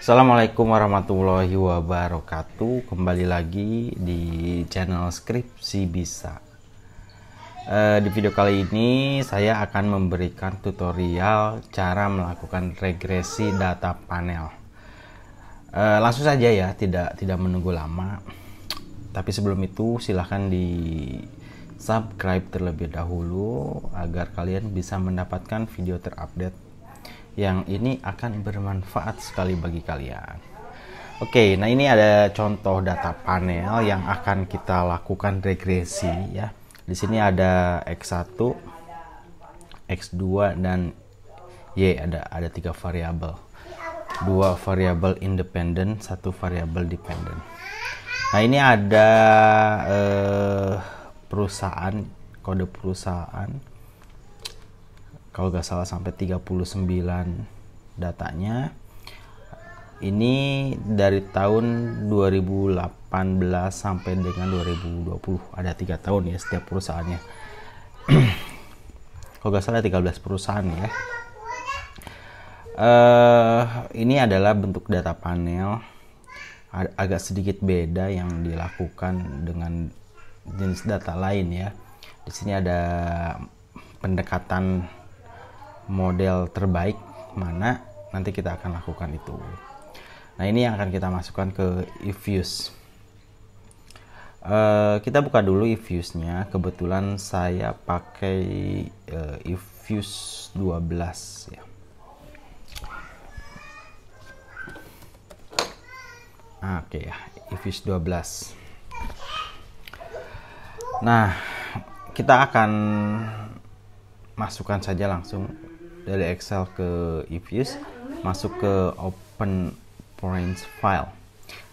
Assalamualaikum warahmatullahi wabarakatuh. Kembali lagi di channel Skripsi Bisa. Di video kali ini saya akan memberikan tutorial cara melakukan regresi data panel. Langsung saja ya, tidak menunggu lama. Tapi sebelum itu silahkan di subscribe terlebih dahulu agar kalian bisa mendapatkan video terupdate yang ini akan bermanfaat sekali bagi kalian. Oke, nah ini ada contoh data panel yang akan kita lakukan regresi ya. Di sini ada X1, X2 dan Y, ada 3 variabel. 2 variabel independen, 1 variabel dependen. Nah, ini ada perusahaan, kode perusahaan. Kalau nggak salah sampai 39 datanya. Ini dari tahun 2018 sampai dengan 2020. Ada 3 tahun ya setiap perusahaannya. Kalau nggak salah 13 perusahaan ya. Ini adalah bentuk data panel. Agak sedikit beda yang dilakukan dengan jenis data lain ya. Di sini ada pendekatan model terbaik mana, nanti kita akan lakukan itu. Nah, ini yang akan kita masukkan ke eViews. Kita buka dulu eViews-nya. Kebetulan saya pakai eViews 12 ya. Oke ya, eViews 12. Nah, kita akan masukkan saja langsung dari Excel ke eViews, masuk ke Open Points File.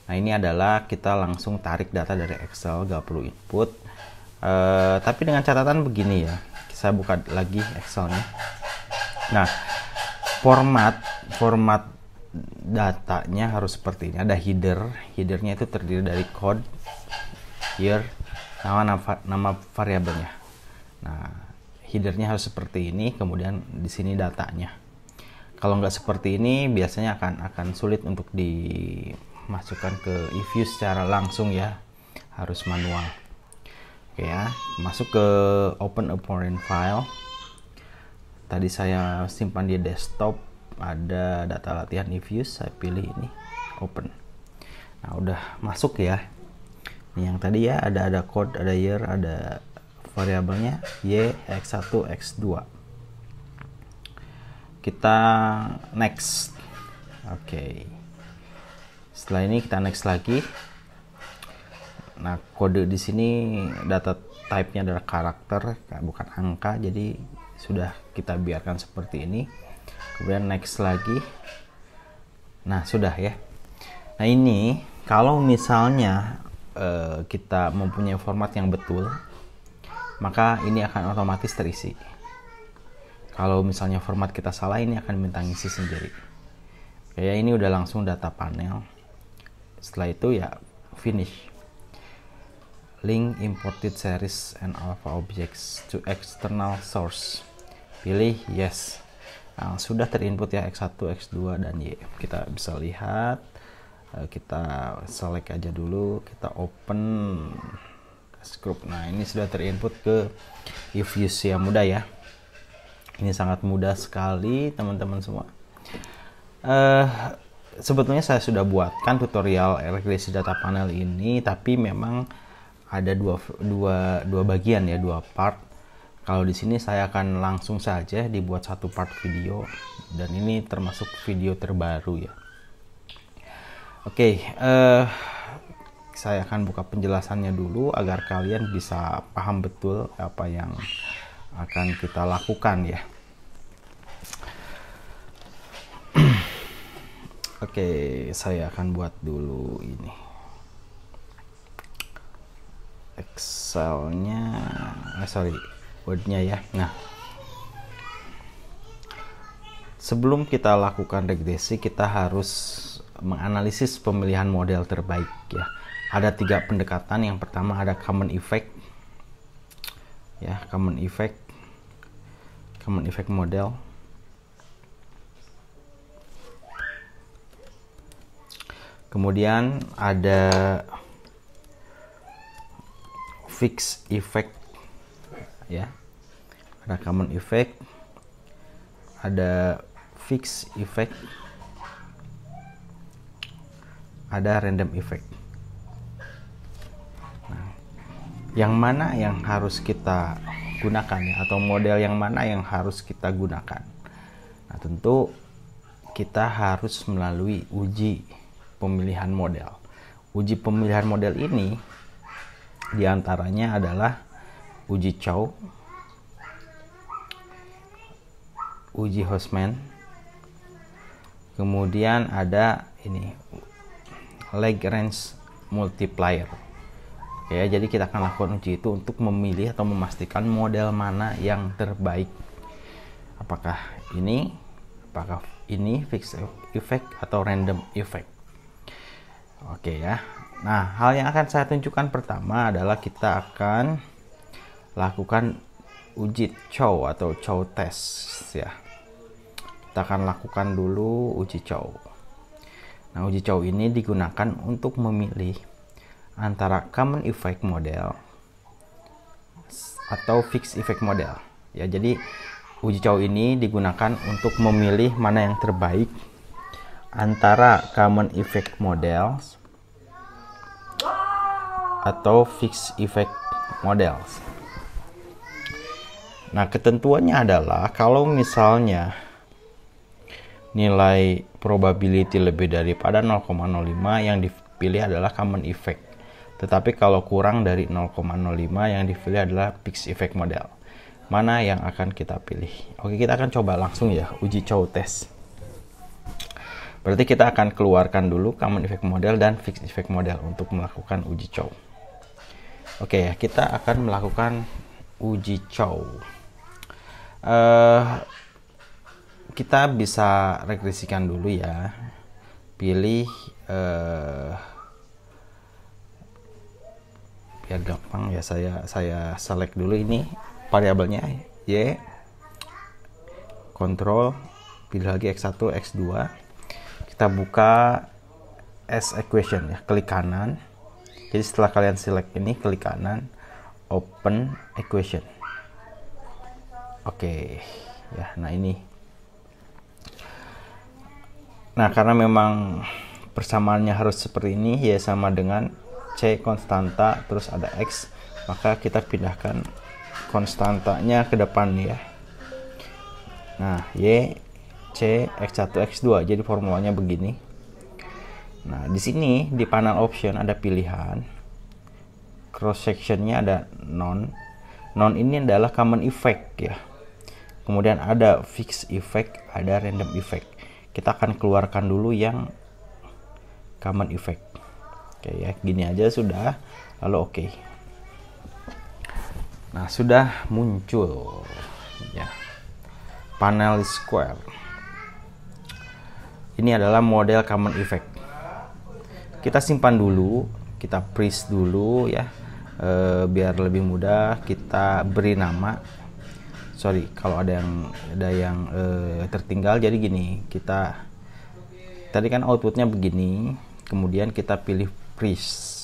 Nah, ini adalah kita langsung tarik data dari Excel, gak perlu input. Tapi dengan catatan begini ya, saya buka lagi Excelnya. Nah, format datanya harus seperti ini. Ada headernya itu terdiri dari code, year, nama variabelnya. Nah, headernya harus seperti ini, kemudian di sini datanya. Kalau nggak seperti ini biasanya akan sulit untuk dimasukkan ke eViews secara langsung ya, harus manual. Oke ya, masuk ke Open a Foreign File. Tadi saya simpan di desktop, ada data latihan eViews, saya pilih ini open. Nah, udah masuk ya. Ini yang tadi ya, ada code, ada year, ada variabelnya Y, X1, X2. Kita next. Oke. Setelah ini kita next lagi. Nah, kode di sini data type-nya adalah karakter, bukan angka, jadi sudah kita biarkan seperti ini. Kemudian next lagi. Nah, sudah ya. Nah, ini kalau misalnya kita mempunyai format yang betul, maka ini akan otomatis terisi. Kalau misalnya format kita salah, ini akan minta ngisi sendiri. Kayak ini udah langsung data panel. Setelah itu ya finish. Link imported series and alpha objects to external source. Pilih yes. Nah, sudah terinput ya X1, X2 dan Y. Kita bisa lihat. Kita select aja dulu. Kita open group. Nah, ini sudah terinput ke eViews ya, mudah ya. Ini sangat mudah sekali teman-teman semua. Sebetulnya saya sudah buatkan tutorial regresi data panel ini, tapi memang ada dua bagian ya, 2 part. Kalau di sini saya akan langsung saja dibuat 1 part video, dan ini termasuk video terbaru ya. Oke, saya akan buka penjelasannya dulu agar kalian bisa paham betul apa yang akan kita lakukan ya. Oke, saya akan buat dulu ini Excelnya, Wordnya ya. Nah, sebelum kita lakukan regresi, kita harus menganalisis pemilihan model terbaik ya. Ada 3 pendekatan. Yang pertama ada common effect ya, common effect model. Kemudian ada fix effect ya, ada common effect, ada fix effect, ada random effect. Nah, yang mana yang harus kita gunakan ya, atau model yang mana yang harus kita gunakan? Nah, tentu kita harus melalui uji pemilihan model. Uji pemilihan model ini diantaranya adalah uji Chow, uji Hostman, kemudian ada ini Lagrange multiplier. Oke, jadi kita akan lakukan uji itu untuk memilih atau memastikan model mana yang terbaik. Apakah ini fixed effect atau random effect. Oke ya. Nah, hal yang akan saya tunjukkan pertama adalah kita akan lakukan uji Chow atau Chow test ya. Kita akan lakukan dulu uji Chow. Nah, uji Chow ini digunakan untuk memilih antara common effect model atau fixed effect model. Ya, jadi uji Chow ini digunakan untuk memilih mana yang terbaik antara common effect model atau fixed effect models. Nah, ketentuannya adalah kalau misalnya nilai probability lebih daripada 0,05 yang dipilih adalah common effect. Tetapi kalau kurang dari 0,05 yang dipilih adalah fixed effect model. Mana yang akan kita pilih? Oke, kita akan coba langsung ya uji Chow test. Berarti kita akan keluarkan dulu common effect model dan fixed effect model untuk melakukan uji Chow. Oke ya, kita akan melakukan uji Chow. Kita bisa regresikan dulu ya. Pilih biar gampang ya, saya select dulu ini variabelnya Y, kontrol, pilih lagi X1, X2. Kita buka as equation ya, klik kanan. Jadi setelah kalian select ini, klik kanan, open equation. Oke ya, nah ini. Nah, karena memang persamaannya harus seperti ini, Y sama dengan C konstanta, terus ada X, maka kita pindahkan konstantanya ke depan ya. Nah, Y, C, X1, X2, jadi formulanya begini. Nah, di sini di panel option ada pilihan, cross sectionnya ada none. None ini adalah common effect ya. Kemudian ada fixed effect, ada random effect. Kita akan keluarkan dulu yang common effect. Oke ya, gini aja sudah. Lalu oke. Nah, sudah muncul ya panel square. Ini adalah model common effect. Kita simpan dulu, kita freeze dulu ya, biar lebih mudah. Kita beri nama. Sorry kalau ada yang tertinggal. Jadi gini, kita tadi kan outputnya begini, kemudian kita pilih freeze.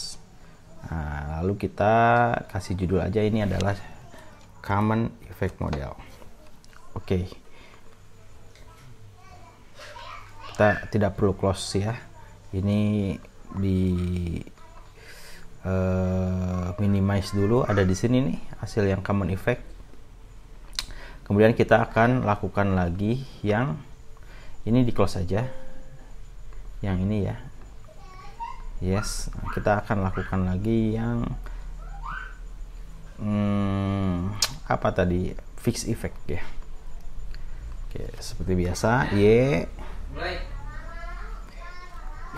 Nah, lalu kita kasih judul aja, ini adalah common effect model. Oke. Kita tidak perlu close ya. Ini di minimize dulu, ada di sini nih hasil yang common effect. Kemudian kita akan lakukan lagi yang ini, di close aja yang ini ya. Yes, nah, kita akan lakukan lagi yang apa tadi, fixed effect ya. Oke, seperti biasa, Y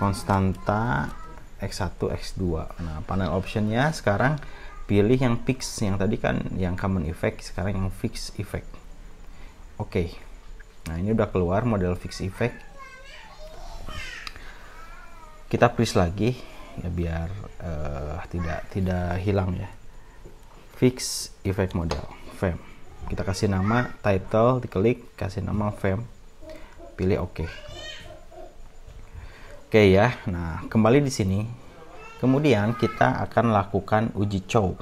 konstanta, X1, X2. Nah, panel optionnya sekarang pilih yang fix, yang tadi kan yang common effect, sekarang yang fixed effect. Oke. Nah, ini udah keluar model fixed effect. Kita freeze lagi ya, biar tidak hilang ya. Fixed effect model, fem. Kita kasih nama title, diklik, kasih nama fem, pilih oke. Oke ya. Nah, kembali di sini. Kemudian kita akan lakukan uji chow.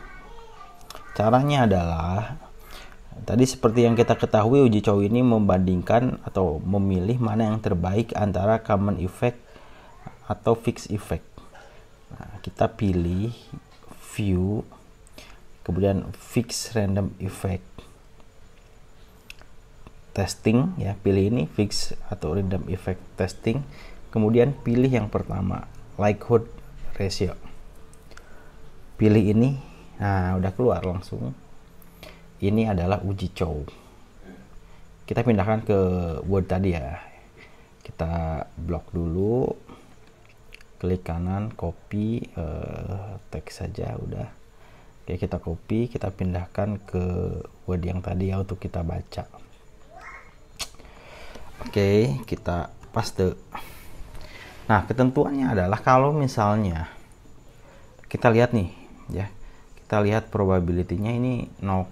Caranya adalah tadi seperti yang kita ketahui, uji chow ini membandingkan atau memilih mana yang terbaik antara common effect atau fixed effect. Nah, kita pilih view, kemudian fix random effect testing ya, pilih ini fix atau random effect testing, kemudian pilih yang pertama likelihood ratio, pilih ini. Nah, udah keluar langsung. Ini adalah uji chow. Kita pindahkan ke Word tadi ya, kita blok dulu, klik kanan, copy teks saja udah. Oke, kita copy, kita pindahkan ke Word yang tadi ya untuk kita baca. Oke, kita paste. Nah, ketentuannya adalah kalau misalnya kita lihat nih ya, kita lihat probability-nya ini 0,00,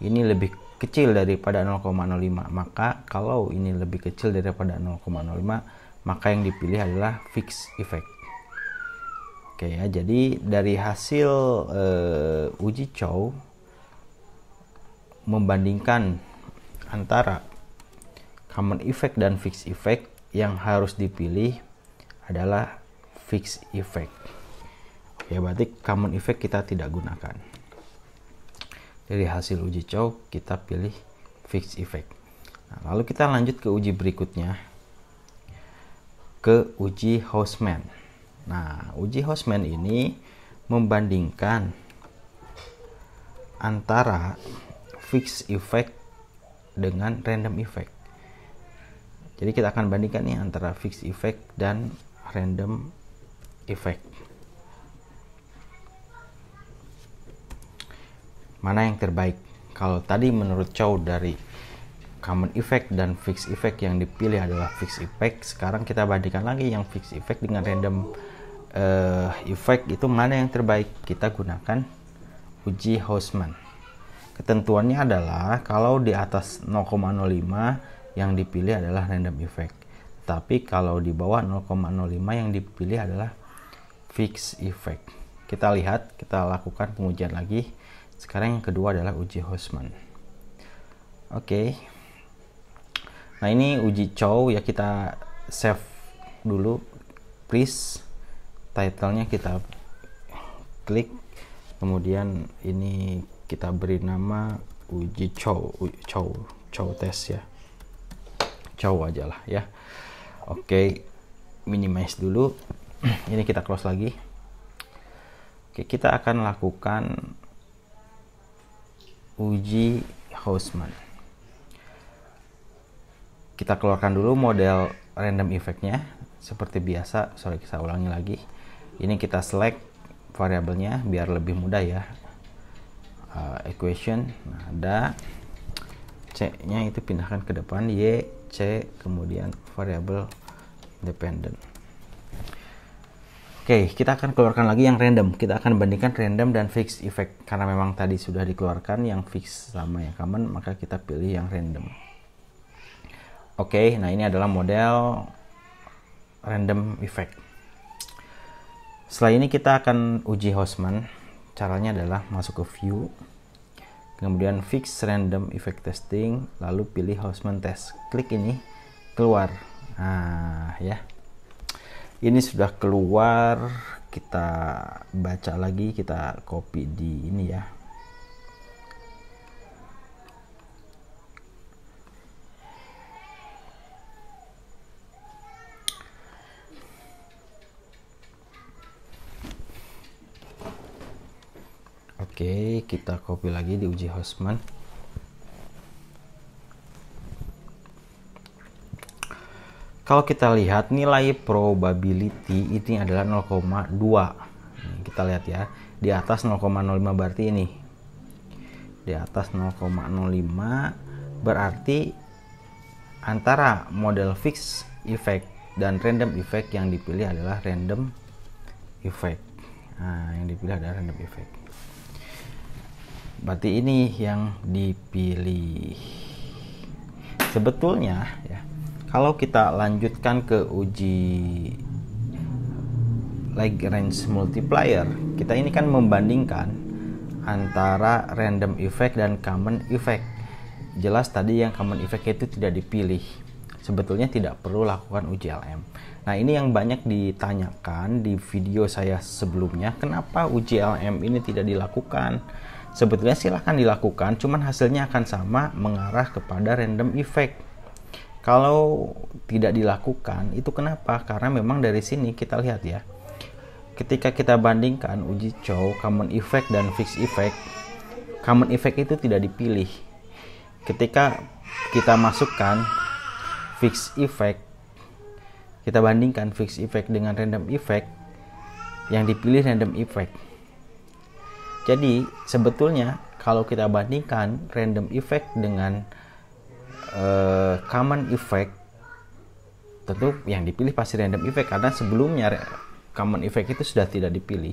ini lebih kecil daripada 0,05, maka kalau ini lebih kecil daripada 0,05, maka yang dipilih adalah fixed effect. Oke ya, jadi dari hasil uji chow membandingkan antara common effect dan fixed effect, yang harus dipilih adalah fixed effect. Oke, berarti common effect kita tidak gunakan. Dari hasil uji chow kita pilih fixed effect. Nah, lalu kita lanjut ke uji berikutnya, ke uji Houseman. Nah, uji Houseman ini membandingkan antara fixed effect dengan random effect. Jadi kita akan bandingkan nih antara fixed effect dan random effect. Mana yang terbaik? Kalau tadi menurut Chow dari common effect dan fixed effect yang dipilih adalah fixed effect, sekarang kita bandingkan lagi yang fixed effect dengan random effect, itu mana yang terbaik? Kita gunakan uji Houseman. Ketentuannya adalah kalau di atas 0,05 yang dipilih adalah random effect, tapi kalau di bawah 0,05 yang dipilih adalah fixed effect. Kita lihat, kita lakukan pengujian lagi. Sekarang yang kedua adalah uji Houseman. Oke. Nah, ini uji Chow ya, kita save dulu, please. Title-nya kita klik, kemudian ini kita beri nama uji Chow test ya. Chow aja lah ya. Oke, minimize dulu. Ini kita close lagi. Oke, kita akan lakukan uji Houseman. Kita keluarkan dulu model random effect-nya seperti biasa. Sorry, saya ulangi lagi. Ini kita select variabelnya biar lebih mudah ya. Equation, nah, ada C-nya itu pindahkan ke depan, Y, C, kemudian variabel independent. Oke, kita akan keluarkan lagi yang random. Kita akan bandingkan random dan fixed effect. Karena memang tadi sudah dikeluarkan yang fixed sama yang common, maka kita pilih yang random. Oke, nah ini adalah model random effect. Setelah ini kita akan uji Houseman. Caranya adalah masuk ke view, kemudian fix random effect testing, lalu pilih Houseman test. Klik ini, keluar. Nah ya, ini sudah keluar. Kita baca lagi, kita copy di ini ya. Oke, kita copy lagi di uji Houseman. Kalau kita lihat nilai probability ini adalah 0,2. Kita lihat ya, di atas 0,05 berarti ini. Di atas 0,05 berarti antara model fixed effect dan random effect yang dipilih adalah random effect. Nah, yang dipilih adalah random effect. Berarti ini yang dipilih. Sebetulnya ya, Kalau kita lanjutkan ke uji Lagrange multiplier, kita ini kan membandingkan antara random effect dan common effect. Jelas tadi yang common effect itu tidak dipilih. Sebetulnya tidak perlu lakukan uji LM. Nah, ini yang banyak ditanyakan di video saya sebelumnya, kenapa uji LM ini tidak dilakukan? Sebetulnya silahkan dilakukan, cuman hasilnya akan sama, mengarah kepada random effect. Kalau tidak dilakukan, itu kenapa? Karena memang dari sini kita lihat ya, ketika kita bandingkan uji Chow, common effect dan fixed effect, common effect itu tidak dipilih. Ketika kita masukkan fixed effect, kita bandingkan fixed effect dengan random effect, yang dipilih random effect. Jadi sebetulnya kalau kita bandingkan random effect dengan common effect, tentu yang dipilih pasti random effect karena sebelumnya common effect itu sudah tidak dipilih.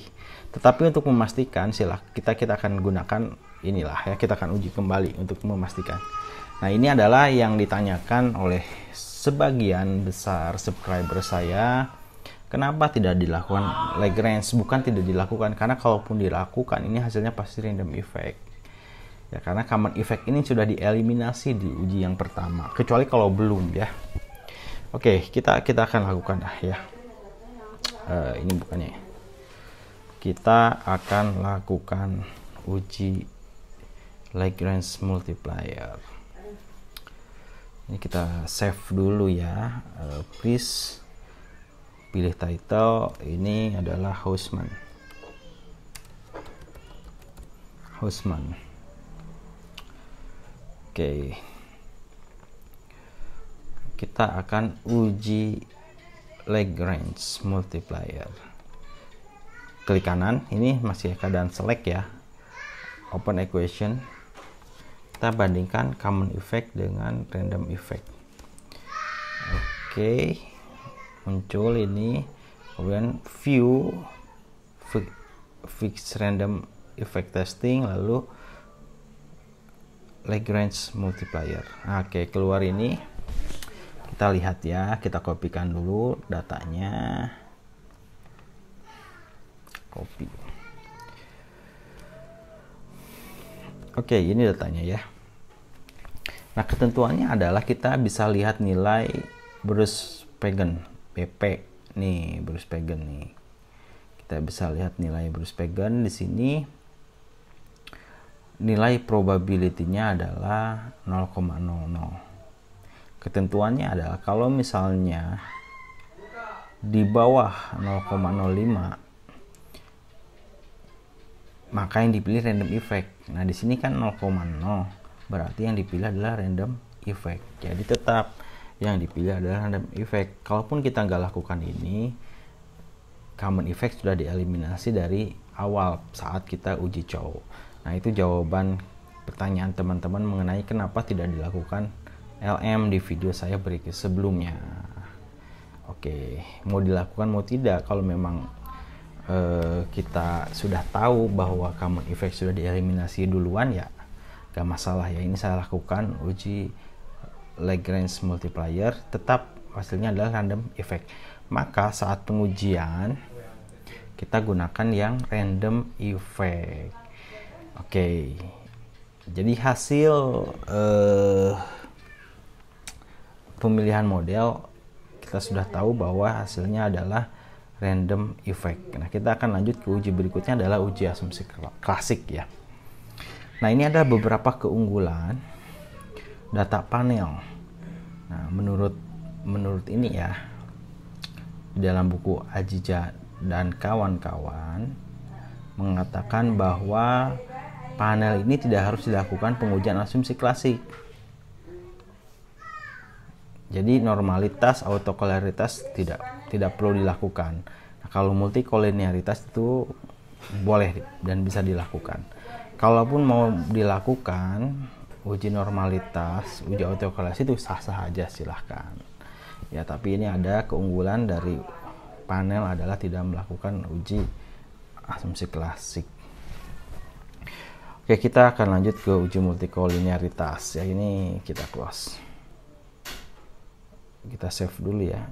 Tetapi untuk memastikan, kita akan gunakan inilah ya, kita akan uji kembali untuk memastikan. Nah, ini adalah yang ditanyakan oleh sebagian besar subscriber saya, kenapa tidak dilakukan Lagrange? Bukan tidak dilakukan, karena kalaupun dilakukan ini hasilnya pasti random effect ya, karena common effect ini sudah dieliminasi di uji yang pertama, kecuali kalau belum ya. Oke, kita akan lakukan ya. Ini bukannya, kita akan lakukan uji Lagrange multiplier. Ini kita save dulu ya. Please pilih title, ini adalah Hausman. Oke. Kita akan uji Lagrange multiplier. Klik kanan, ini masih keadaan select ya. Open equation. Kita bandingkan common effect dengan random effect. Oke, muncul ini, kemudian view fixed random effect testing, lalu Lagrange multiplier. Oke, keluar ini. Kita lihat ya, kita kopikan dulu datanya. Copy. Oke, ini datanya ya. Nah, ketentuannya adalah kita bisa lihat nilai Bruce Pagan, BP nih, Bruce Pagan nih. Kita bisa lihat nilai Bruce Pagan di sini. Nilai probability-nya adalah 0,00. Ketentuannya adalah kalau misalnya di bawah 0,05, maka yang dipilih random effect. Nah, di sini kan 0,0, berarti yang dipilih adalah random effect. Jadi tetap yang dipilih adalah random effect. Kalaupun kita nggak lakukan ini, common effect sudah dieliminasi dari awal saat kita uji Chow. Nah, itu jawaban pertanyaan teman-teman mengenai kenapa tidak dilakukan LM di video saya berikut sebelumnya. Oke, mau dilakukan mau tidak, kalau memang kita sudah tahu bahwa common effect sudah dieliminasi duluan ya gak masalah ya. Ini saya lakukan uji Lagrange multiplier, tetap hasilnya adalah random effect. Maka saat pengujian kita gunakan yang random effect. Oke, jadi hasil pemilihan model kita sudah tahu bahwa hasilnya adalah random effect. Nah, kita akan lanjut ke uji berikutnya adalah uji asumsi klasik ya. Nah, ini ada beberapa keunggulan data panel. Nah, menurut ini ya, di dalam buku Ajija dan kawan-kawan mengatakan bahwa panel ini tidak harus dilakukan pengujian asumsi klasik. Jadi normalitas, autokoliniaritas tidak perlu dilakukan. Nah, kalau multikoliniaritas itu boleh dan bisa dilakukan. Kalaupun mau dilakukan uji normalitas, uji autokoliniaritas itu sah-sah aja, silahkan. Ya, tapi ini ada keunggulan dari panel adalah tidak melakukan uji asumsi klasik. Oke, kita akan lanjut ke uji multikoliniaritas. Ya, ini kita close. kita save dulu ya.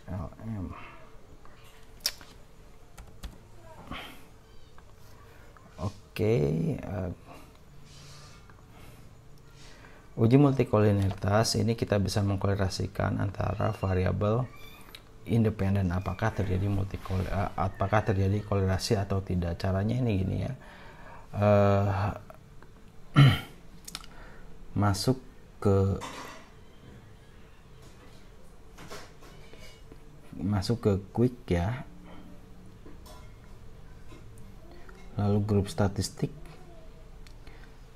LM. Oke, uji multikolinialitas ini kita bisa mengkorelasikan antara variabel independen, apakah terjadi korelasi atau tidak. Caranya ini gini ya, masuk ke quick ya, lalu grup statistik,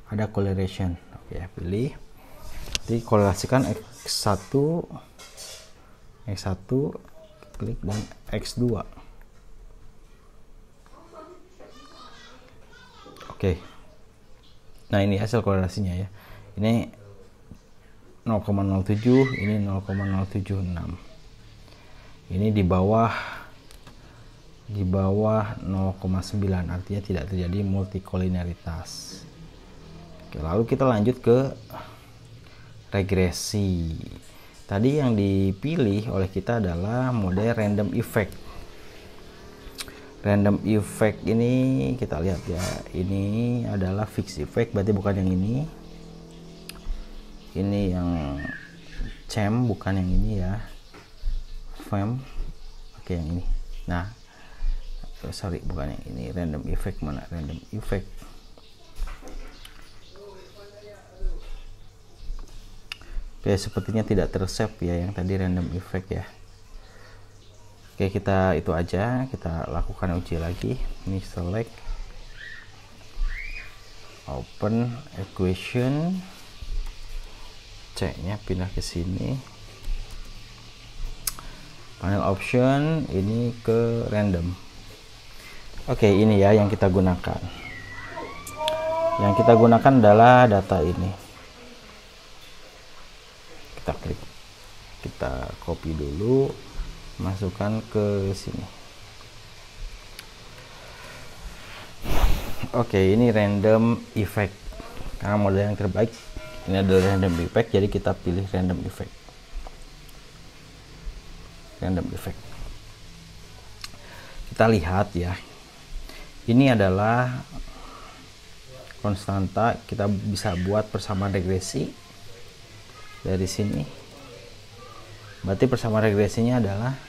ada correlation. Oke, pilih, jadi korelasikan X1, klik, dan X2. Oke, nah ini hasil korelasinya ya, ini 0,07, ini 0,076, ini di bawah 0,9, artinya tidak terjadi multikolinialitas. Oke, lalu kita lanjut ke regresi. Tadi yang dipilih oleh kita adalah mode random effect. Random effect ini kita lihat ya, ini adalah fixed effect, berarti bukan yang ini. Ini yang CHAM, bukan yang ini ya, FEM. Oke, yang ini. Nah, sorry, bukan yang ini. Random effect mana? Random effect. Oke, sepertinya tidak tersave ya yang tadi random effect ya. Oke, kita itu aja, kita lakukan uji lagi. Ini select, open equation, C-nya pindah ke sini, panel option, ini ke random. Oke, ini ya yang kita gunakan. Yang kita gunakan adalah data ini. Kita klik, kita copy dulu, masukkan ke sini. Oke, ini random effect karena model yang terbaik ini adalah random effect, jadi kita pilih random effect. Kita lihat ya, ini adalah konstanta. Kita bisa buat persamaan regresi dari sini. Berarti persamaan regresinya adalah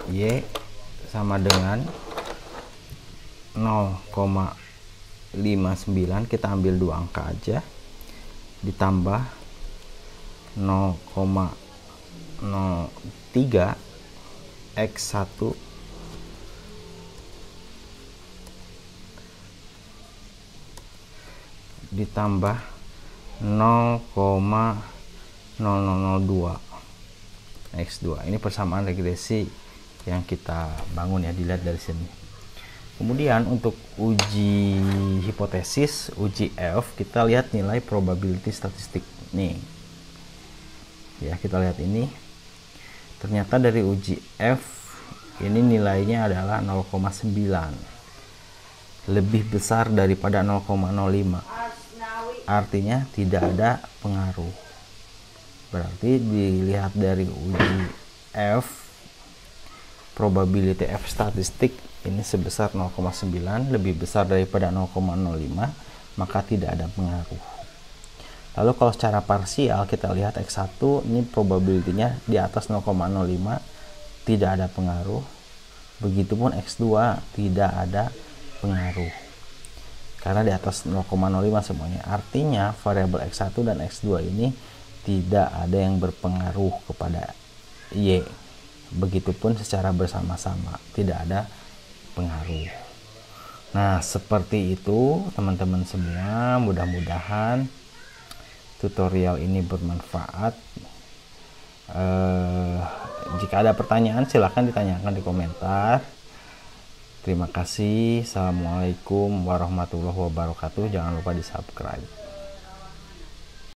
Y sama dengan 0,59, kita ambil dua angka aja, ditambah 0,03 X1 ditambah 0,0002 X2. Ini persamaan regresi yang kita bangun ya, dilihat dari sini. Kemudian untuk uji hipotesis, uji F, kita lihat nilai probability statistik nih ya, kita lihat ini. Ternyata dari uji F ini nilainya adalah 0,9, lebih besar daripada 0,05, artinya tidak ada pengaruh. Berarti dilihat dari uji F, probability F statistik ini sebesar 0,9, lebih besar daripada 0,05, maka tidak ada pengaruh. Lalu kalau secara parsial kita lihat X1 ini probability-nya di atas 0,05, tidak ada pengaruh. Begitupun X2 tidak ada pengaruh karena di atas 0,05 semuanya. Artinya variabel X1 dan X2 ini tidak ada yang berpengaruh kepada Y. Begitupun secara bersama-sama tidak ada pengaruh. Nah, seperti itu teman-teman semua. Mudah-mudahan tutorial ini bermanfaat. Jika ada pertanyaan silahkan ditanyakan di komentar. Terima kasih. Assalamualaikum warahmatullahi wabarakatuh. Jangan lupa di subscribe.